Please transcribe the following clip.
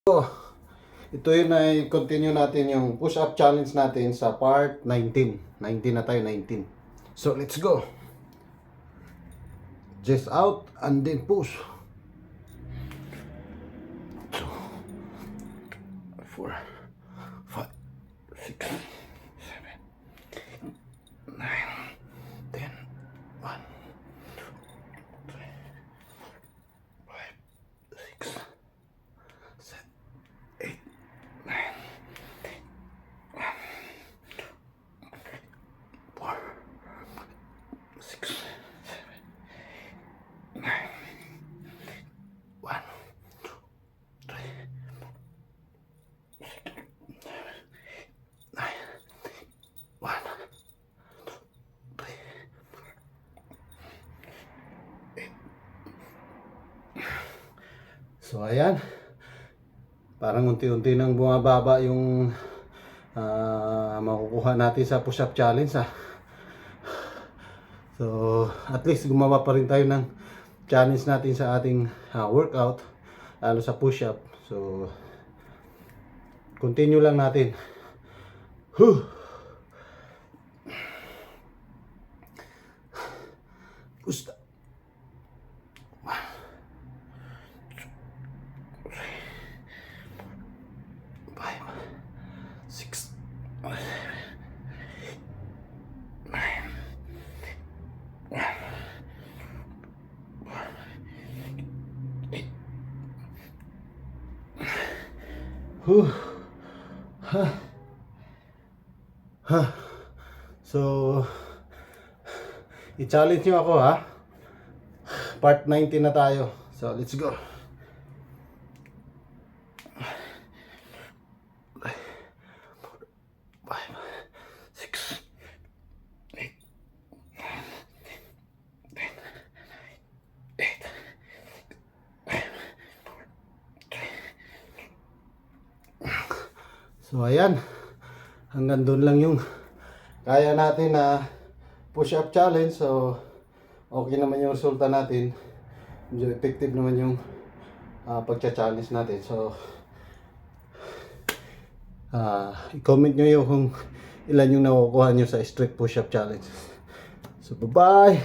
Ito yun ay continue natin yung push-up challenge natin sa part 19. 19 na tayo, 19. So, let's go. Chest out and then push. 2, 4, 5, 6, 7, 9, 10, 1, 2, 3, 5, 6, 7, 8, 9, 4, 6, 7, 9, 1, 2, 3, 9, 1, 2, 3, 8. So ayan, parang unti-unti nang bumababa yung makukuha natin sa push-up challenge So at least gumawa pa rin tayo ng challenge natin sa ating workout, lalo sa push-up. So continue lang natin. Push up. 1, 2, 3, 5, 6, 7, 9, 1, 8. So i-challenge nyo ako part 19 na tayo. So let's go. 5, 6, 8, 10, 8, 3. So ayan, hanggang doon lang yung kaya natin na push-up challenge. So okay naman yung resulta natin, medyo effective naman yung pagcha-challenge natin. So i-comment nyo yung kung ilan yung nakukuha nyo sa strict push-up challenge. So bye bye.